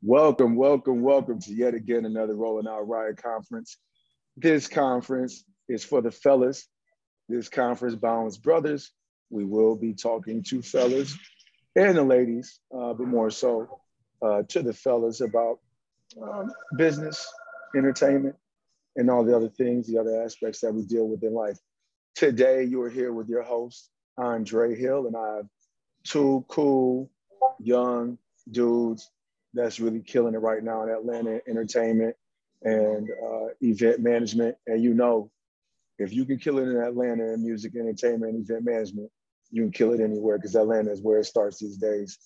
Welcome, welcome, welcome to yet again another Rolling Out Riot conference. This conference is for the fellas. This conference bounds brothers. We will be talking to fellas and the ladies, but more so to the fellas about business, entertainment, and all the other things, the other aspects that we deal with in life. Today, you are here with your host, Andre Hill, and I have two cool, young dudes that's really killing it right now in Atlanta entertainment and event management. And you know, if you can kill it in Atlanta in music, entertainment, and event management, you can kill it anywhere because Atlanta is where it starts these days.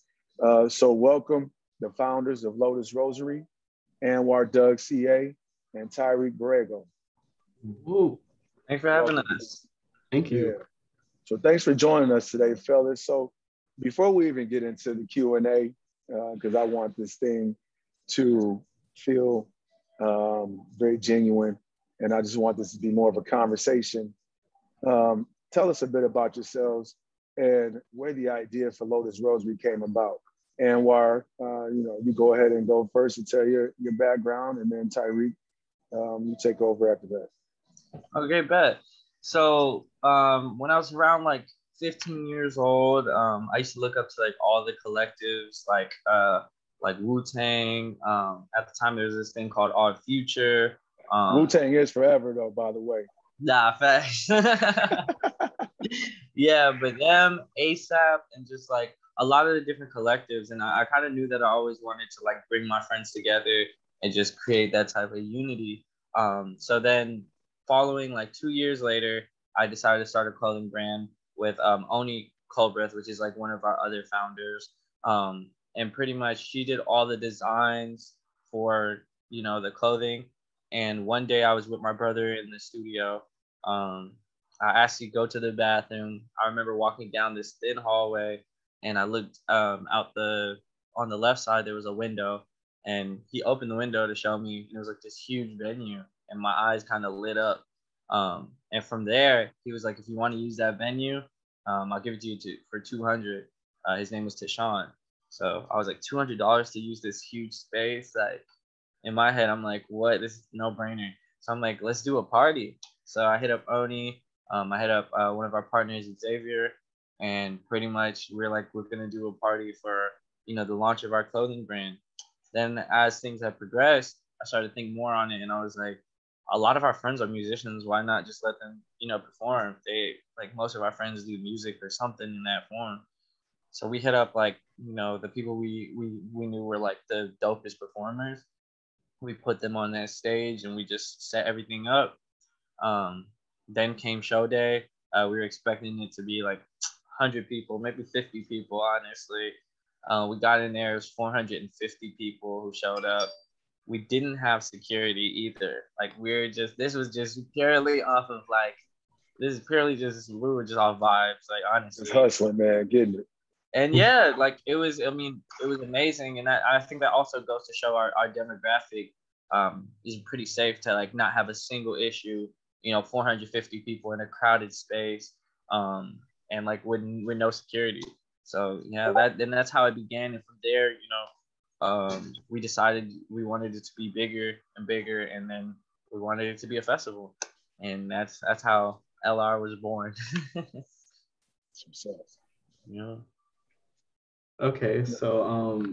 So welcome the founders of Lotus Rosary, Anwar Doug CA, and Tyreek Borrego. Ooh, thanks for having us. Thank you. Yeah. So thanks for joining us today, fellas. So before we even get into the Q&A, because I want this thing to feel very genuine, and I just want this to be more of a conversation. Tell us a bit about yourselves and where the idea for Lotus Rosary came about. Anwar, you go ahead and go first and tell your background, and then Tyreek, you take over after that. Okay, bet. So when I was around like 15 years old, I used to look up to like all the collectives, like Wu-Tang. At the time, there was this thing called Odd Future. Wu-Tang is forever, though, by the way. Nah, facts. Yeah, but them, ASAP, and just like a lot of the different collectives. And I kind of knew that I always wanted to like bring my friends together and just create that type of unity. So then following like 2 years later, I decided to start a clothing brand with Oni Colbreth, which is like one of our other founders. And pretty much she did all the designs for, the clothing. And one day I was with my brother in the studio. I asked to go to the bathroom. I remember walking down this thin hallway and I looked on the left side, there was a window, and he opened the window to show me, and it was like this huge venue, and my eyes kind of lit up. And from there, he was like, if you want to use that venue, I'll give it to you for $200. His name was Tashawn. So I was like, $200 to use this huge space. Like in my head, I'm like, what? This is no brainer. So I'm like, let's do a party. So I hit up Oni. I hit up one of our partners, Xavier, and pretty much we're going to do a party for, the launch of our clothing brand. Then as things have progressed, I started to think more on it, and I was like, a lot of our friends are musicians. Why not just let them, perform? Most of our friends do music or something in that form. So we hit up the people we knew were like the dopest performers. We put them on that stage and we just set everything up. Then came show day. We were expecting it to be like 100 people, maybe 50 people, honestly. We got in there, it was 450 people who showed up. We didn't have security either. This was just purely off of we were just off vibes, honestly. Just hustling, man, getting it. And yeah, it was amazing. And I think that also goes to show our demographic is pretty safe to not have a single issue, 450 people in a crowded space, and with no security. So yeah, that's how it began. And from there, we decided we wanted it to be bigger and bigger, and then we wanted it to be a festival, and that's how LR was born. Yeah. Okay, so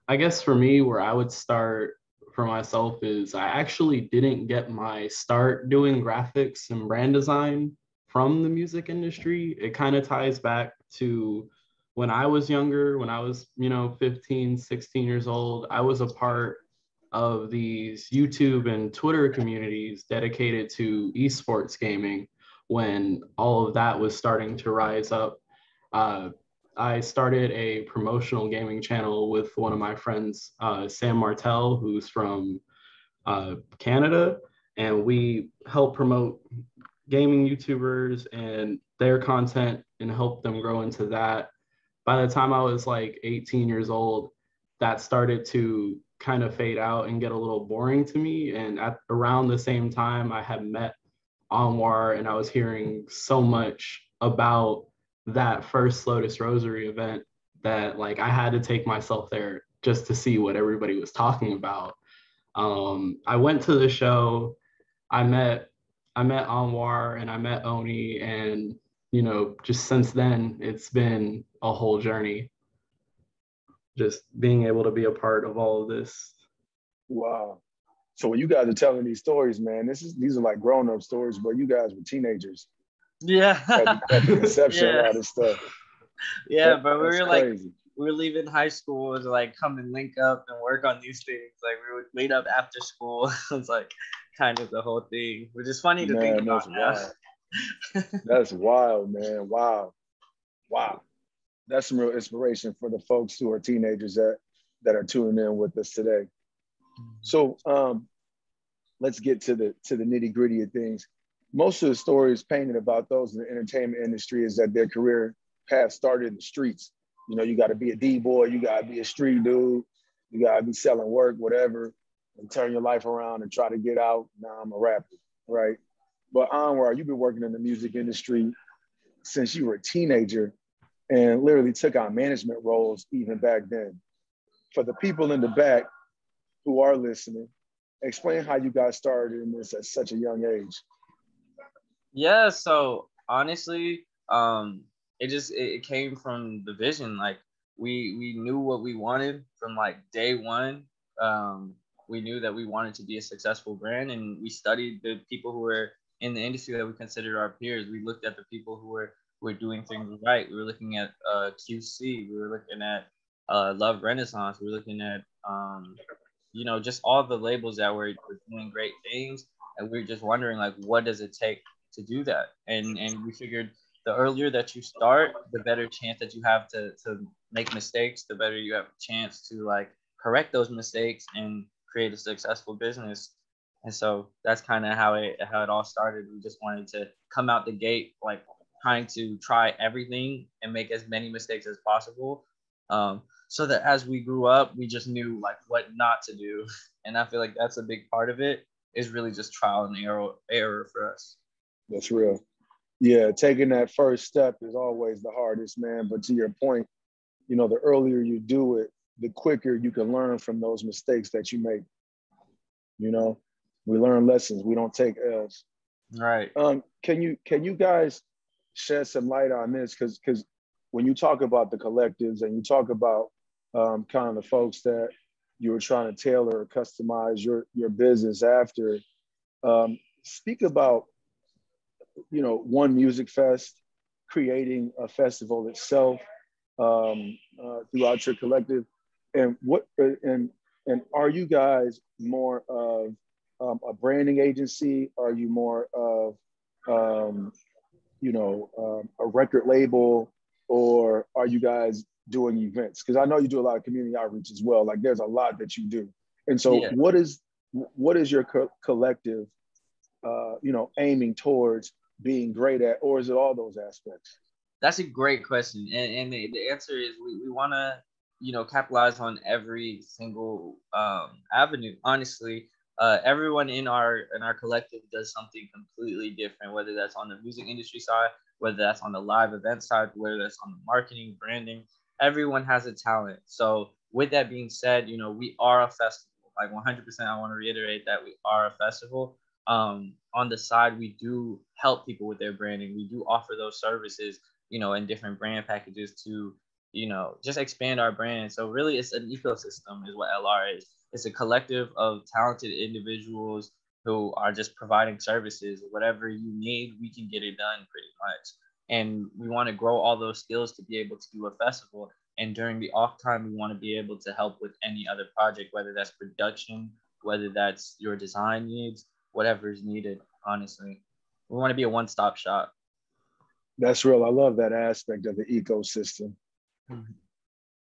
I guess for me, where I would start for myself is I actually didn't get my start doing graphics and brand design from the music industry. It kind of ties back to when I was younger, when I was, 15, 16 years old. I was a part of these YouTube and Twitter communities dedicated to esports gaming when all of that was starting to rise up. I started a promotional gaming channel with one of my friends, Sam Martell, who's from Canada, and we help promote gaming YouTubers and their content and help them grow into that. By the time I was 18 years old, that started to kind of fade out and get a little boring to me. And at around the same time, I had met Anwar, and I was hearing so much about that first Lotus Rosary event that I had to take myself there just to see what everybody was talking about. I went to the show. I met Anwar and I met Oni, and just since then it's been a whole journey. Just being able to be a part of all of this. Wow. So when you guys are telling these stories, man, these are like grown-up stories, but you guys were teenagers. Yeah. At the conception of all this stuff. Yeah, but we were like, crazy. we were leaving high school to like come and link up and work on these things. Like we would meet up after school. It was like kind of the whole thing, which is funny to think about now. That's wild, man. Wow. That's some real inspiration for the folks who are teenagers that are tuning in with us today. So let's get to the nitty gritty of things. Most of the stories painted about those in the entertainment industry is that their career path started in the streets. You got to be a D-boy, you got to be a street dude, you got to be selling work, whatever, and turn your life around and try to get out. Now I'm a rapper, right? But Anwar, you've been working in the music industry since you were a teenager and literally took on management roles even back then. For the people in the back who are listening, explain how you got started in this at such a young age. Yeah, so honestly, it came from the vision. Like we knew what we wanted from like day one. We knew that we wanted to be a successful brand, and we studied the people who were in the industry that we considered our peers. We looked at the people who were doing things right. We were looking at QC. We were looking at Love Renaissance. We were looking at just all the labels that were doing great things, and we were just wondering like, what does it take to do that? And we figured the earlier that you start, the better chance that you have to make mistakes, the better you have a chance to like correct those mistakes and create a successful business. And so that's kind of how it all started. We just wanted to come out the gate like trying to try everything and make as many mistakes as possible, so that as we grew up, we just knew like what not to do. And I feel like that's a big part of it, is really just trial and error for us. That's real. Yeah, taking that first step is always the hardest, man. But to your point, the earlier you do it, the quicker you can learn from those mistakes that you make. We learn lessons. We don't take L's. Right. Can you guys shed some light on this? Because when you talk about the collectives and you talk about kind of the folks that you were trying to tailor or customize your business after, speak about One Music Fest, creating a festival itself throughout your collective, and are you guys more of a branding agency? Are you more of a record label, or are you guys doing events? Because I know you do a lot of community outreach as well. Like there's a lot that you do, and so yeah. What is your collective aiming towards being great at, or is it all those aspects? That's a great question, and the answer is we want to capitalize on every single avenue. Honestly, everyone in our collective does something completely different, whether that's on the music industry side, whether that's on the live event side, whether that's on the marketing, branding. Everyone has a talent. So with that being said, we are a festival. Like 100%, I want to reiterate that we are a festival. On the side, we do help people with their branding. We do offer those services, in different brand packages to, just expand our brand. So really it's an ecosystem is what LR is. It's a collective of talented individuals who are just providing services. Whatever you need, we can get it done pretty much. And we want to grow all those skills to be able to do a festival. And during the off time, we want to be able to help with any other project, whether that's production, whether that's your design needs, whatever is needed, honestly. We want to be a one-stop shop. That's real. I love that aspect of the ecosystem. Mm-hmm.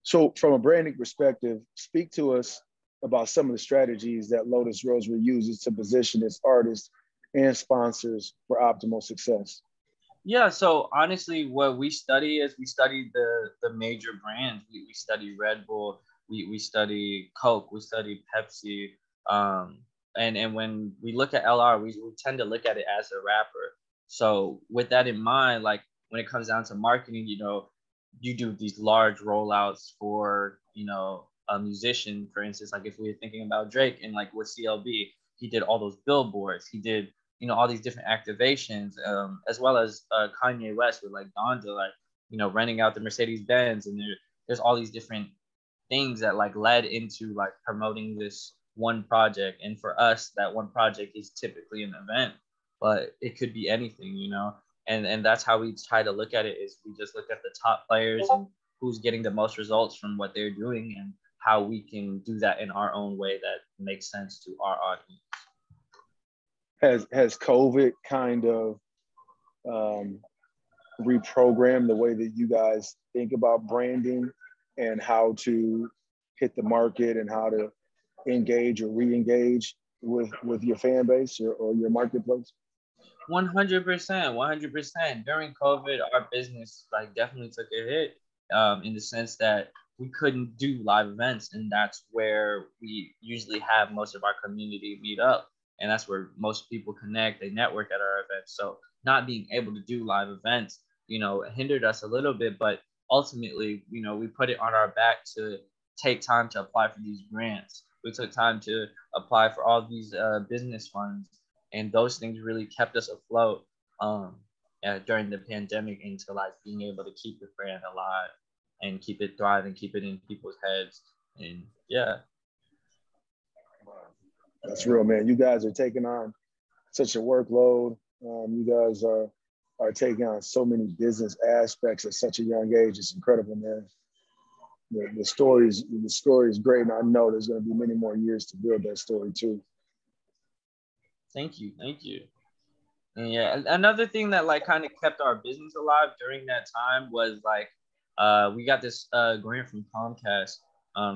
So from a branding perspective, speak to us about some of the strategies that Lotus Rosary uses to position its artists and sponsors for optimal success. Yeah, so honestly, what we study is we study the major brands. We study Red Bull, we study Coke, we study Pepsi. And when we look at LR, we tend to look at it as a rapper. So with that in mind, like when it comes down to marketing, you do these large rollouts for, a musician, for instance, like if we were thinking about Drake and like with CLB, he did all those billboards, he did, you know, all these different activations, as well as Kanye West with like Donda, like, you know, renting out the Mercedes Benz, and there's all these different things that like led into like promoting this one project. And for us, that one project is typically an event, but it could be anything, you know. And that's how we try to look at it, is we just look at the top players and who's getting the most results from what they're doing, and how we can do that in our own way that makes sense to our audience. Has COVID kind of reprogrammed the way that you guys think about branding and how to hit the market and how to engage or re-engage with your fan base or your marketplace? 100%. During COVID, our business like definitely took a hit, in the sense that we couldn't do live events, and that's where we usually have most of our community meet up, and that's where most people connect, they network at our events. So not being able to do live events, you know, hindered us a little bit, but ultimately, you know, we put it on our back to take time to apply for these grants. We took time to apply for all these business funds, and those things really kept us afloat during the pandemic, into like being able to keep the brand alive and keep it thriving, keep it in people's heads. And yeah. That's real, man. You guys are taking on such a workload. You guys are taking on so many business aspects at such a young age. It's incredible, man. The story is great, and I know there's going to be many more years to build that story too. Thank you. And yeah, another thing that like kind of kept our business alive during that time was like we got this grant from Comcast.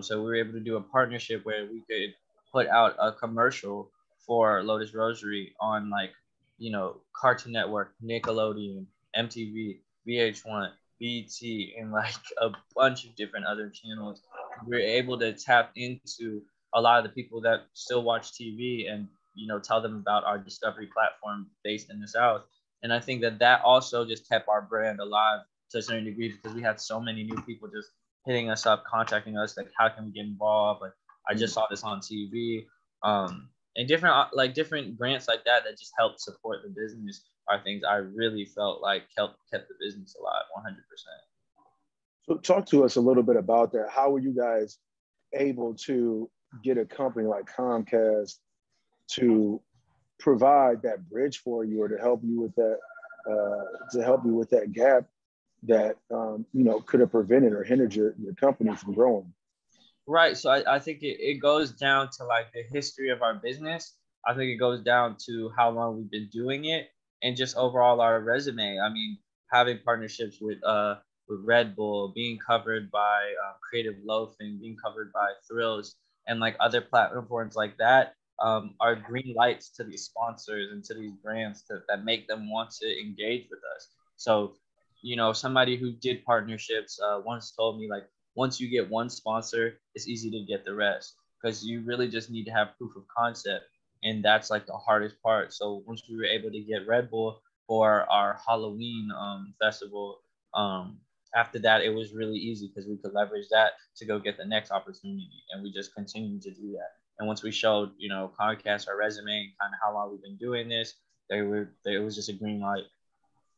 So we were able to do a partnership where we could put out a commercial for Lotus Rosary on like, you know, Cartoon Network, Nickelodeon, MTV, VH1, BT, and like a bunch of different other channels. We were able to tap into a lot of the people that still watch TV, and, you know, tell them about our discovery platform based in the South. And I think that also just kept our brand alive to a certain degree, because we had so many new people just hitting us up, contacting us, like, how can we get involved? Like, I just saw this on TV. And different grants like that just helped support the business are things I really felt like kept the business alive 100%. So talk to us a little bit about that. How were you guys able to get a company like Comcast to provide that bridge for you, or to help you with that gap that you know, could have prevented or hindered your company from growing? Right. So I think it goes down to like the history of our business. I think it goes down to how long we've been doing it, and just overall our resume. I mean, having partnerships with Red Bull, being covered by Creative Loafing, being covered by Thrills, and like other platforms like that, are green lights to these sponsors and to these brands that make them want to engage with us. So, you know, somebody who did partnerships once told me, like, once you get one sponsor, it's easy to get the rest, because you really just need to have proof of concept. And that's like the hardest part. So once we were able to get Red Bull for our Halloween festival, after that, it was really easy, because we could leverage that to go get the next opportunity. And we just continued to do that. And once we showed, you know, Comcast our resume and kind of how long we've been doing this, it was just a green light.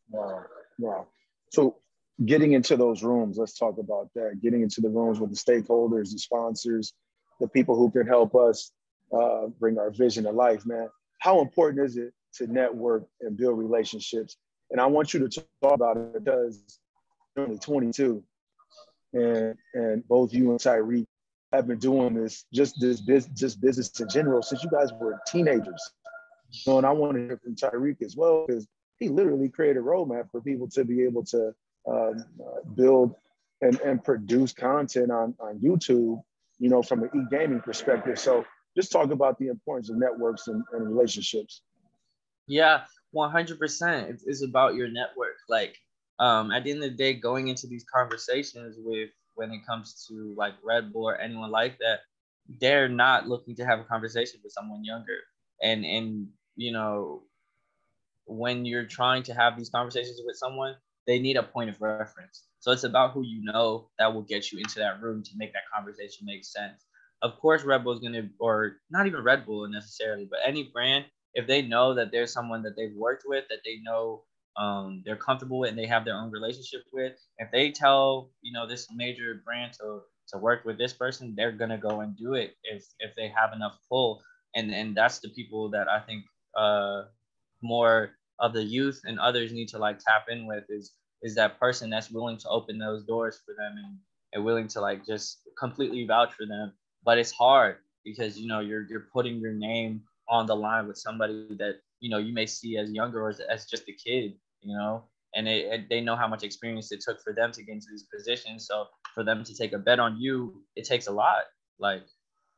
Wow. So getting into those rooms, let's talk about that. Getting into the rooms with the stakeholders, the sponsors, the people who can help us bring our vision to life, man. How important is it to network and build relationships? And I want you to talk about it, because you're only 22, and both you and Tyreek have been doing this business in general since you guys were teenagers. So, and I want to hear from Tyreek as well, because he literally created a roadmap for people to be able to build and produce content on YouTube, you know, from an e-gaming perspective. So just talk about the importance of networks and relationships. Yeah, 100%. It's about your network. Like, at the end of the day, going into these conversations when it comes to like Red Bull or anyone like that, they're not looking to have a conversation with someone younger. And you know, when you're trying to have these conversations with someone, they need a point of reference. So it's about who you know that will get you into that room to make that conversation make sense. Of course, Red Bull is going to, or not even Red Bull necessarily, but any brand, if they know that there's someone that they've worked with, that they know they're comfortable with and they have their own relationship with, if they tell, this major brand to work with this person, they're going to go and do it if they have enough pull. And that's the people that I think more of the youth and others need to like tap in with is that person that's willing to open those doors for them and willing to like just completely vouch for them. But it's hard because you're putting your name on the line with somebody that you may see as younger or as just a kid, and they know how much experience it took for them to get into these positions. So for them to take a bet on you, it takes a lot.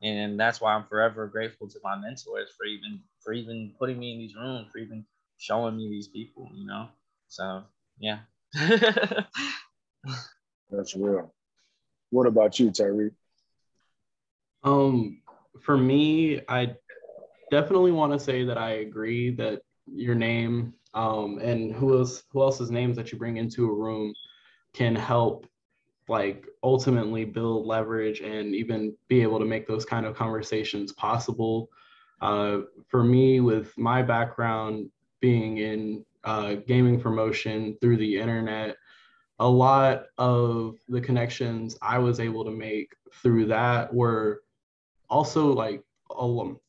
And that's why I'm forever grateful to my mentors for even putting me in these rooms, for even showing me these people, So yeah. That's real. What about you, Tyreek? For me, I definitely want to say that I agree that your name and who else's names that you bring into a room can help like ultimately build leverage and even be able to make those kind of conversations possible. For me, with my background being in gaming promotion through the internet, a lot of the connections I was able to make through that were also like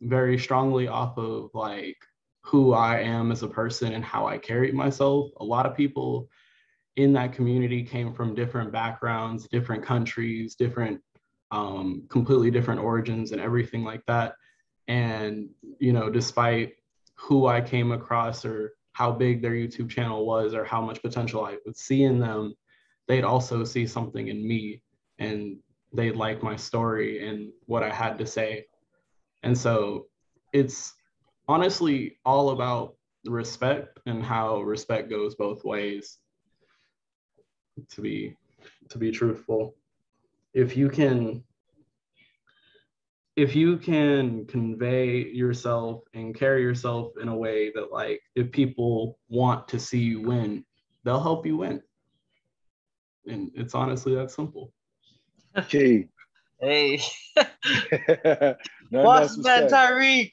very strongly off of like who I am as a person and how I carried myself. A lot of people in that community came from different backgrounds, different countries, different completely different origins and everything like that. And despite who I came across or how big their YouTube channel was or how much potential I would see in them, they'd also see something in me and they'd like my story and what I had to say. And so it's honestly all about respect and how respect goes both ways, to be truthful. If you can convey yourself and carry yourself in a way that like if people want to see you win, they'll help you win. And it's honestly that simple. Key. Hey. What's that, Tyreek?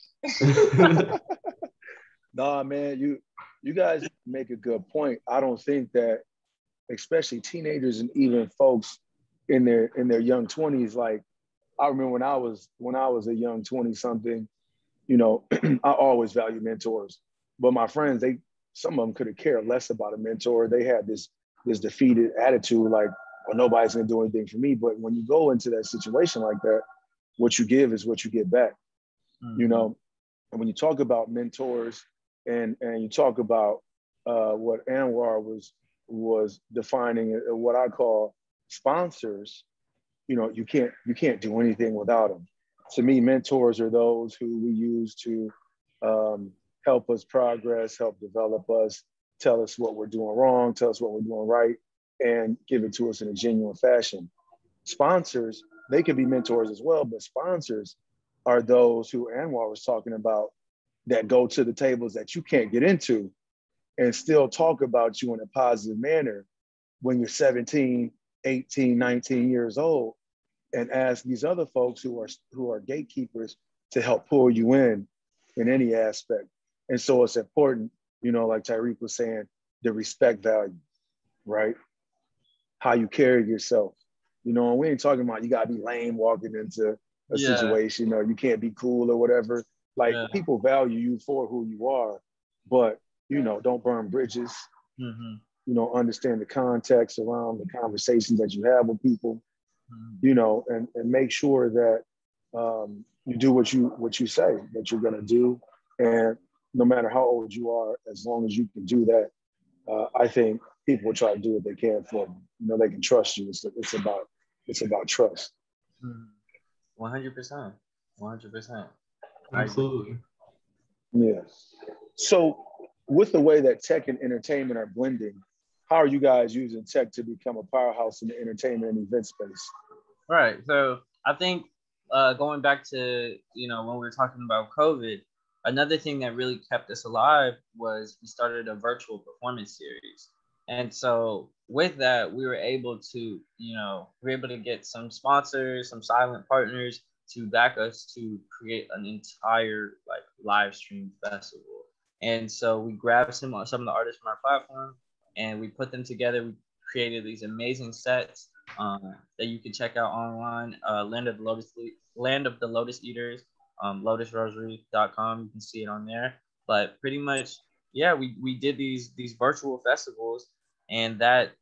Nah, man, you guys make a good point. I don't think that, especially teenagers and even folks in their young 20s, like I remember when I was a young 20-something, I always valued mentors. But my friends, some of them could have cared less about a mentor. They had this defeated attitude, like, well, nobody's gonna do anything for me. But when you go into that situation like that, what you give is what you get back. Mm-hmm. And when you talk about mentors and you talk about what Anwar was defining what I call sponsors, you can't do anything without them. To me, mentors are those who we use to help us progress, help develop us, tell us what we're doing wrong, tell us what we're doing right, and give it to us in a genuine fashion. Sponsors, they can be mentors as well, but sponsors are those who Anwar was talking about that go to the tables that you can't get into and still talk about you in a positive manner when you're 17, 18, 19 years old, and ask these other folks who are gatekeepers to help pull you in any aspect. And so it's important, like Tyreek was saying, the respect value, right? How you carry yourself. And we ain't talking about you gotta be lame walking into a situation or you can't be cool or whatever. Like people value you for who you are, but don't burn bridges. Mm-hmm. Understand the context around the conversations that you have with people. And make sure that you do what you say that you're going to do. And no matter how old you are, as long as you can do that, I think people will try to do what they can for you. They can trust you. It's about trust. 100%. 100%. Absolutely. Yeah. So with the way that tech and entertainment are blending, how are you guys using tech to become a powerhouse in the entertainment and event space? Right. So I think going back to, when we were talking about COVID, another thing that really kept us alive was we started a virtual performance series. And so with that, we were able to, get some sponsors, some silent partners to back us to create an entire like live stream festival. And so we grabbed some of the artists from our platform and we put them together. We created these amazing sets that you can check out online. Land of the Lotus Eaters, lotusrosary.com. You can see it on there. But pretty much, yeah, we did these virtual festivals, and that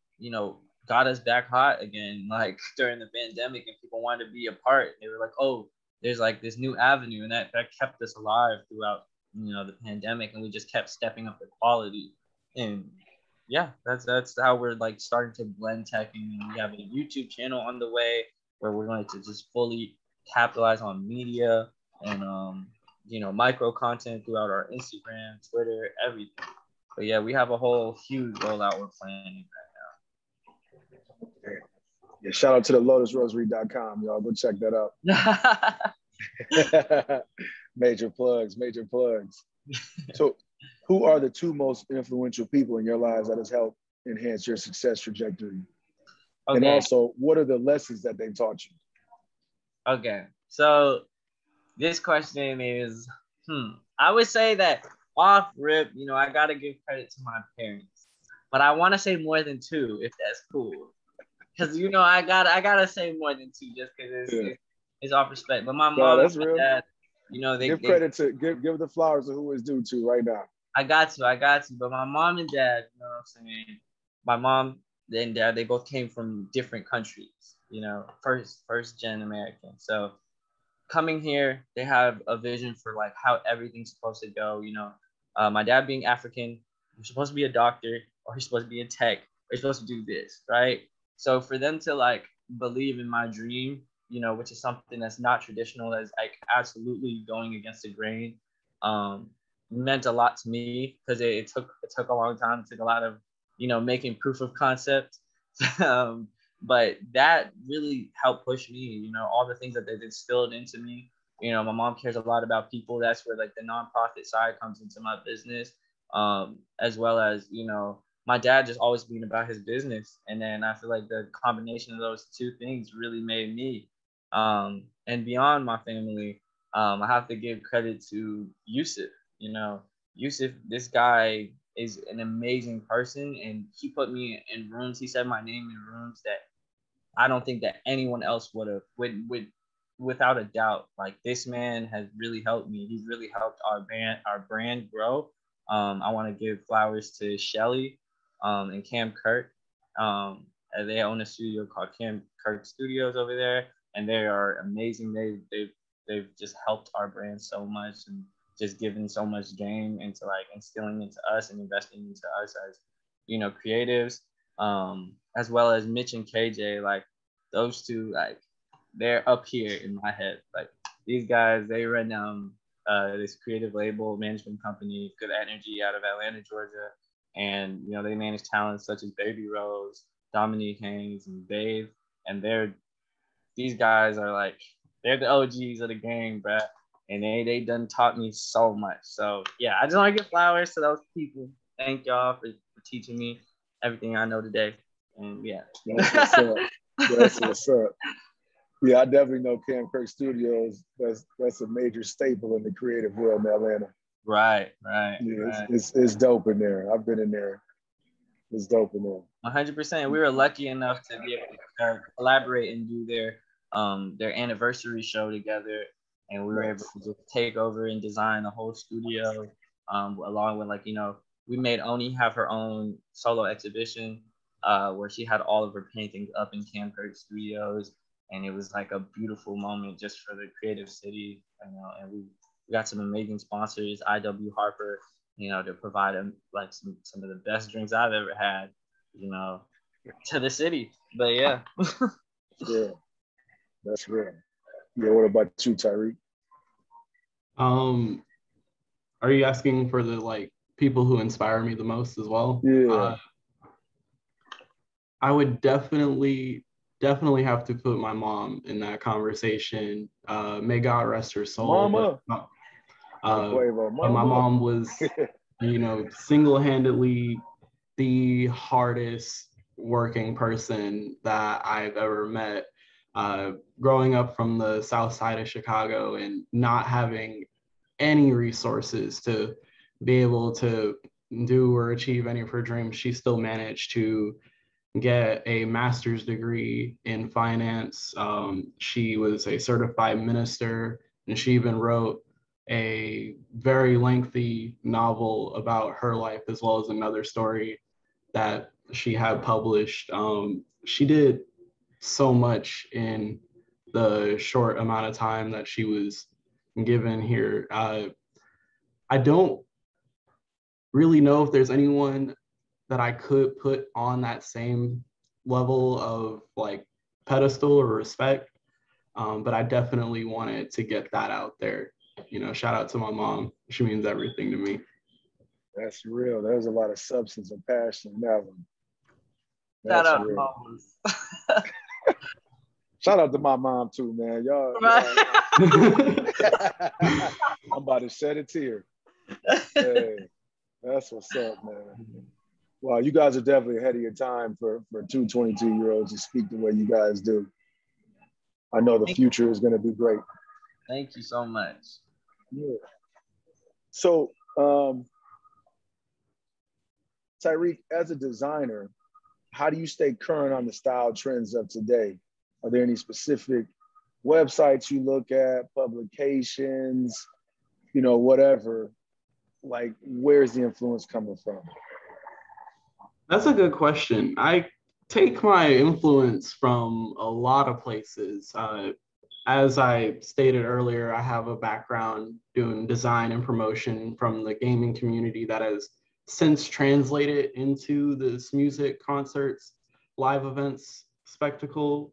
got us back hot again. Like during the pandemic, and people wanted to be a part. They were like, oh, there's like this new avenue, and that kept us alive throughout the pandemic, and we just kept stepping up the quality. And yeah, that's how we're like starting to blend tech. And we have a YouTube channel on the way where we're going to just fully capitalize on media and micro content throughout our Instagram, Twitter, everything. But yeah, we have a whole huge rollout we're planning right now. Yeah, shout out to the lotusrosary.com, y'all. Go check that out. Major plugs. So who are the two most influential people in your lives that has helped enhance your success trajectory? Okay. And also, what are the lessons that they've taught you? Okay, so this question is, I would say that off rip, I gotta give credit to my parents, but I want to say more than two, if that's cool, because I gotta say more than two just because it's off respect. But my mom and my dad, they give credit to give the flowers to who is due to right now. I got to. But my mom and dad, you know what I'm saying? My mom and dad, they both came from different countries, first gen American. So coming here, they have a vision for like how everything's supposed to go. My dad being African, you're supposed to be a doctor, or you're supposed to be a tech, or you're supposed to do this, right? So for them to like believe in my dream, which is something that's not traditional, that's like absolutely going against the grain, meant a lot to me, because it took a long time. It took a lot of making proof of concept, but that really helped push me. All the things that they instilled into me. My mom cares a lot about people. That's where like the nonprofit side comes into my business, as well as my dad just always being about his business. And then I feel like the combination of those two things really made me. And beyond my family, I have to give credit to Yusuf. Yusuf, this guy is an amazing person, and he put me in rooms. He said my name in rooms that I don't think that anyone else would have, without a doubt. Like, this man has really helped me. He's really helped our brand grow. I want to give flowers to Shelly and Cam Kirk. They own a studio called Cam Kirk Studios over there, and they are amazing. They've just helped our brand so much, and just giving so much game into like instilling into us and investing into us as creatives, as well as Mitch and KJ. Like, those two, like, they're up here in my head. Like, these guys, they run this creative label management company, Good Energy, out of Atlanta, Georgia, and they manage talents such as Baby Rose, Dominique Haynes, and Dave. And these guys are like, they're the OGs of the game, bruh. And they done taught me so much. So yeah, I just want to give flowers to those people. Thank y'all for teaching me everything I know today. And yeah. That's what's up. Yeah, I definitely know Cam Kirk Studios. That's a major staple in the creative world in Atlanta. Right. Yeah, right. It's dope in there. I've been in there. It's dope in there. 100%. We were lucky enough to be able to collaborate and do their anniversary show together. And we were able to just take over and design the whole studio, along with we made Oni have her own solo exhibition, where she had all of her paintings up in Cam Kirk Studios, and it was like a beautiful moment just for the creative city, And we got some amazing sponsors, IW Harper, to provide like some of the best drinks I've ever had, to the city. But yeah. Yeah, that's real. Yeah, what about you, Tyreek? Are you asking for the people who inspire me the most as well? Yeah. I would definitely have to put my mom in that conversation. May God rest her soul. Mama. But my mom was, single-handedly the hardest working person that I've ever met. Growing up from the south side of Chicago and not having any resources to be able to do or achieve any of her dreams, she still managed to get a master's degree in finance. She was a certified minister, and she even wrote a very lengthy novel about her life, as well as another story that she had published. She did so much in the short amount of time that she was given here. I don't really know if there's anyone that I could put on that same level of like pedestal or respect, but I definitely wanted to get that out there. You know, shout out to my mom. She means everything to me. That's real. There's a lot of substance and passion in that one. Shout That's out real. mamas. Shout out to my mom too, man. Y'all. I'm about to shed a tear. Hey, that's what's up, man. Wow, you guys are definitely ahead of your time for two 22-year-olds to speak the way you guys do. I know the future is going to be great. Thank you so much. Yeah. So, Tyreek, as a designer, how do you stay current on the style trends of today? Are there any specific websites you look at, publications, you know, whatever? Like, where's the influence coming from? That's a good question. I take my influence from a lot of places. As I stated earlier, I have a background doing design and promotion from the gaming community that has since translated into this music, concerts, live events, spectacle.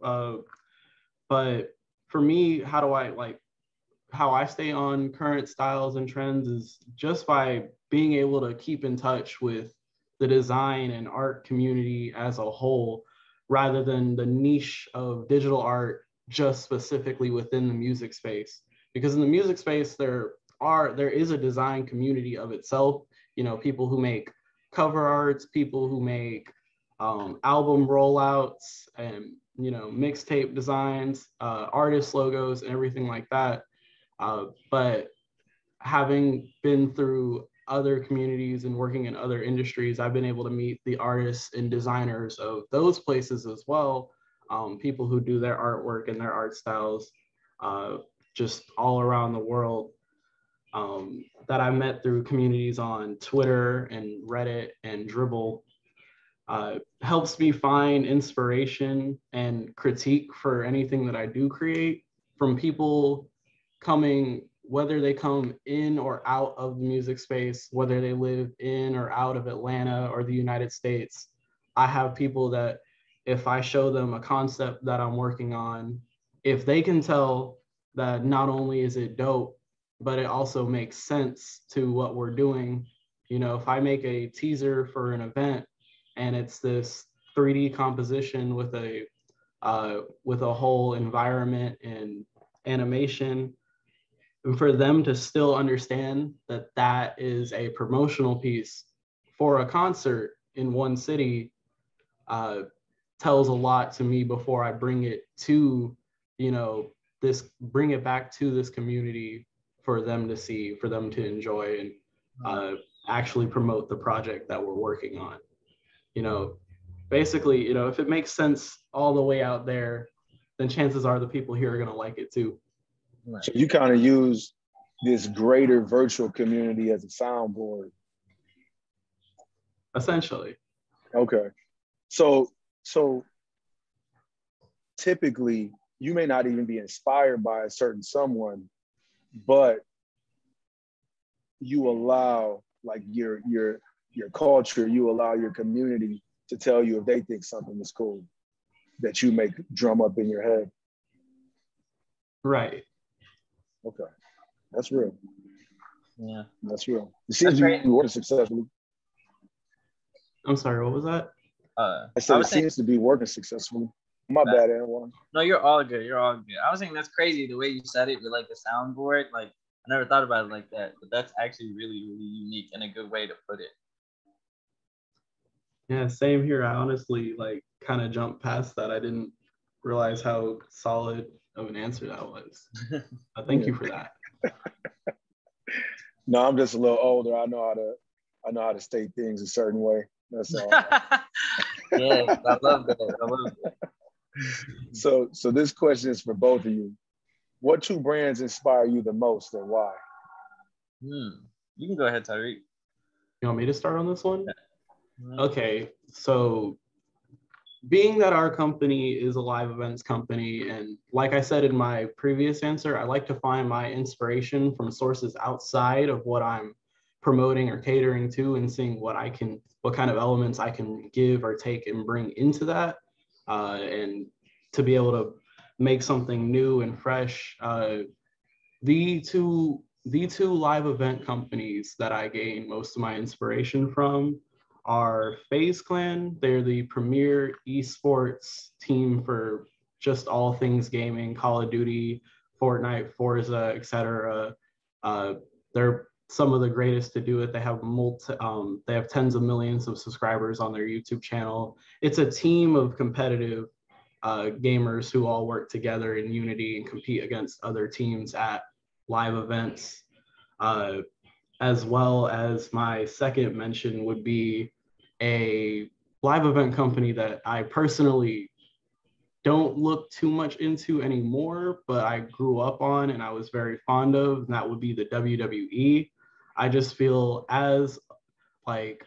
But for me, how I stay on current styles and trends is just by being able to keep in touch with the design and art community as a whole, rather than the niche of digital art just specifically within the music space. Because in the music space, there is a design community of itself. You know, people who make cover arts, people who make album rollouts, and you know, mixtape designs, artist logos, and everything like that. But having been through other communities and working in other industries, I've been able to meet the artists and designers of those places as well. People who do their artwork and their art styles just all around the world, that I met through communities on Twitter and Reddit and Dribble. Helps me find inspiration and critique for anything that I do create from people coming, whether they come in or out of the music space, whether they live in or out of Atlanta or the United States. I have people that if I show them a concept that I'm working on, if they can tell that not only is it dope, but it also makes sense to what we're doing. You know, if I make a teaser for an event and it's this 3D composition with a whole environment and animation, and for them to still understand that that is a promotional piece for a concert in one city, tells a lot to me before I bring it to, you know, bring it back to this community for them to see, for them to enjoy, and actually promote the project that we're working on. You know, basically, you know, if it makes sense all the way out there, then chances are the people here are going to like it too. So you kind of use this greater virtual community as a soundboard. Essentially. Okay. So typically you may not even be inspired by a certain someone, but you allow like your culture, you allow your community to tell you if they think something is cool that you make drum up in your head. Right. Okay. That's real. Yeah. That's real. It seems to be working successfully. I'm sorry, what was that? I said it seems to be working successfully. My bad, Anwan. No, you're all good. You're all good. I was thinking that's crazy the way you said it with like the soundboard. Like I never thought about it like that, but that's actually really, really unique and a good way to put it. Yeah, same here. I honestly like kind of jumped past that. I didn't realize how solid of an answer that was. Thank you for that. No, I'm just a little older. I know how to state things a certain way. That's all. Yeah, I love that. I love that. So this question is for both of you. What two brands inspire you the most and why? You can go ahead, Tyreek. You want me to start on this one? Yeah. Okay, so being that our company is a live events company, and like I said in my previous answer, I like to find my inspiration from sources outside of what I'm promoting or catering to, and seeing what kind of elements I can give or take and bring into that, and to be able to make something new and fresh. The two live event companies that I gain most of my inspiration from are Faze Clan. They're the premier esports team for just all things gaming, Call of Duty, Fortnite, Forza, etc. They're some of the greatest to do it. They have they have tens of millions of subscribers on their YouTube channel. It's a team of competitive gamers who all work together in unity and compete against other teams at live events. As well as my second mention would be a live event company that I personally don't look too much into anymore, but I grew up on and I was very fond of, and that would be the WWE. I just feel as like,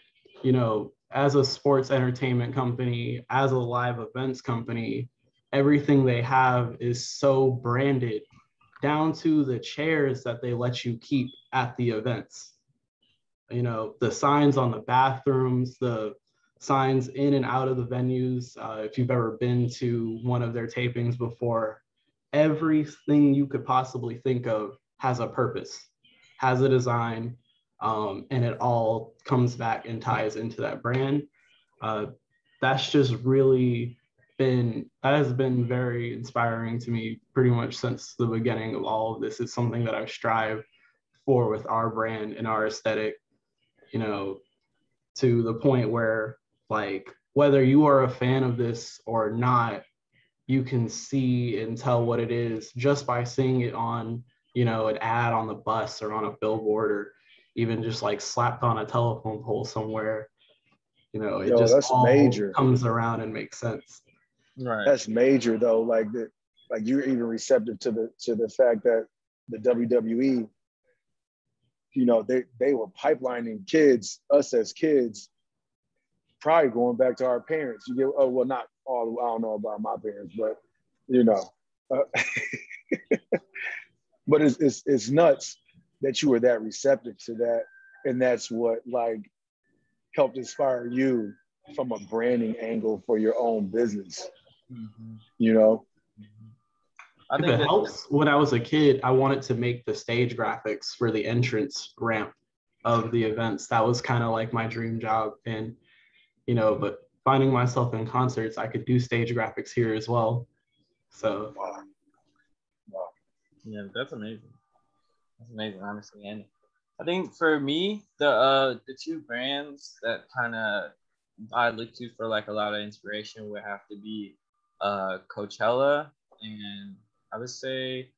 as a sports entertainment company, as a live events company, everything they have is so branded down to the chairs that they let you keep at the events. The signs on the bathrooms, the signs in and out of the venues. If you've ever been to one of their tapings before, everything you could possibly think of has a purpose, has a design, and it all comes back and ties into that brand. That's just really that has been very inspiring to me pretty much since the beginning of all of this. It's something that I've strived for with our brand and our aesthetic, to the point where, like, whether you are a fan of this or not, you can see and tell what it is just by seeing it on, an ad on the bus or on a billboard, or even just like slapped on a telephone pole somewhere. It just that's all major. comes around and makes sense. Right. That's major though. Like you're even receptive to the fact that the WWE, they were pipelining us as kids, probably going back to our parents. Not all. I don't know about my parents, but but it's nuts that you were that receptive to that, and that's what like helped inspire you from a branding angle for your own business. I If think it helps, when I was a kid, I wanted to make the stage graphics for the entrance ramp of the events. That was kind of like my dream job. And, but finding myself in concerts, I could do stage graphics here as well. So. Wow. Yeah, that's amazing. That's amazing, honestly. And I think for me, the two brands that kind of I look to for like a lot of inspiration would have to be Coachella, and I would say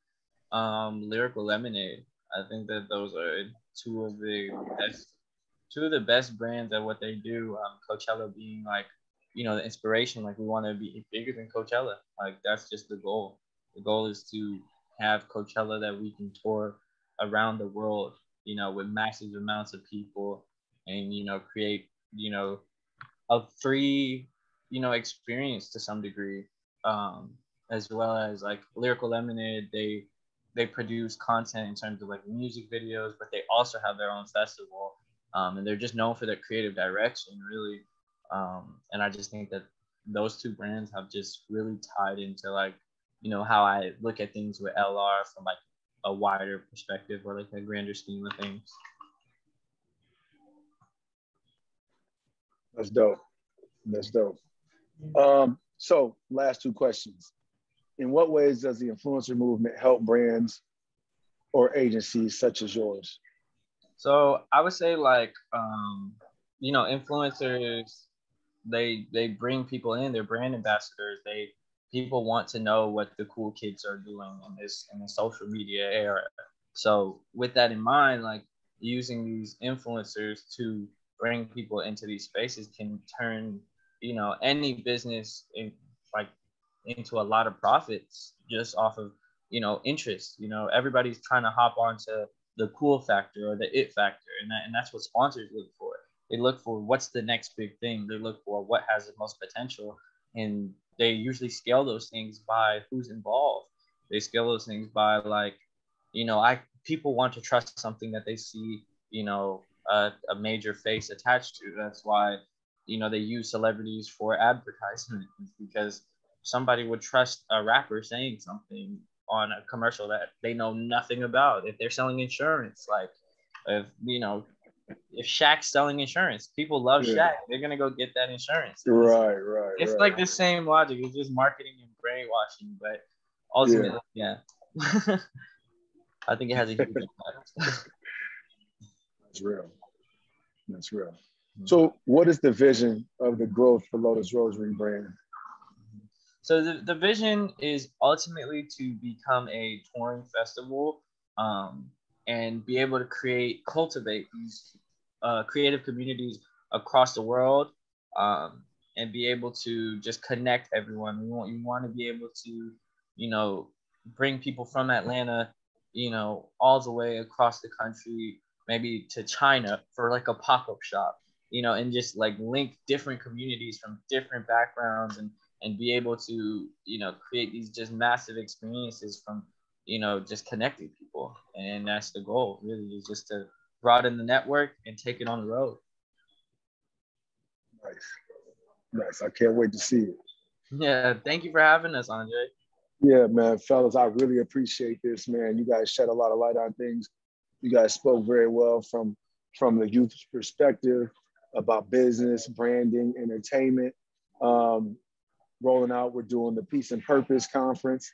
Lyrical Lemonade. I think that those are two of the best brands at what they do. Coachella being like, the inspiration, like we want to be bigger than Coachella. Like that's just the goal. The goal is to have Coachella that we can tour around the world, with massive amounts of people, and create, a free, experience to some degree, as well as like Lyrical Lemonade. They produce content in terms of like music videos, but they also have their own festival, and they're just known for their creative direction, really. And I just think that those two brands have just really tied into like, how I look at things with LR from like a wider perspective, or like a grander scheme of things. That's dope. So last two questions. In what ways does the influencer movement help brands or agencies such as yours? So I would say like, influencers they bring people in. They're brand ambassadors. People want to know what the cool kids are doing in the social media era. So with that in mind, like using these influencers to bring people into these spaces can turn, you know, any business like into a lot of profits just off of, you know, interest. You know, everybody's trying to hop onto the cool factor or the it factor, and that's what sponsors look for. They look for what's the next big thing. They look for what has the most potential, and they usually scale those things by who's involved. They scale those things by, like, you know, people want to trust something that they see, you know, a major face attached to. That's why, you know, they use celebrities for advertisement, because somebody would trust a rapper saying something on a commercial that they know nothing about. If they're selling insurance, like if, you know, if Shaq's selling insurance, people love Shaq. They're gonna go get that insurance. Right. It's like the same logic. It's just marketing and brainwashing, but ultimately, yeah. I think it has a huge impact. That's real. So what is the vision of the growth for Lotus Rosary brand? So the vision is ultimately to become a touring festival, and be able to cultivate these creative communities across the world, and be able to just connect everyone. You want to be able to, you know, bring people from Atlanta, you know, all the way across the country, maybe to China for like a pop-up shop, you know, and just like link different communities from different backgrounds, and be able to, you know, create these just massive experiences from, you know, just connecting people. And that's the goal, really, is just to broaden the network and take it on the road. Nice. I can't wait to see it. Yeah, thank you for having us, Andre. Yeah, man, fellas, I really appreciate this, man. You guys shed a lot of light on things. You guys spoke very well from the youth perspective about business, branding, entertainment. Rolling out, we're doing the Peace and Purpose Conference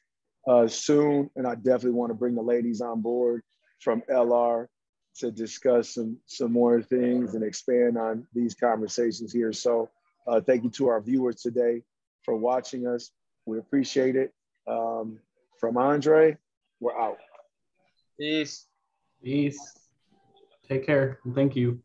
soon, and I definitely want to bring the ladies on board from LR to discuss some more things and expand on these conversations here. So thank you to our viewers today for watching us. We appreciate it. From Andre, we're out. Peace. Take care. Thank you.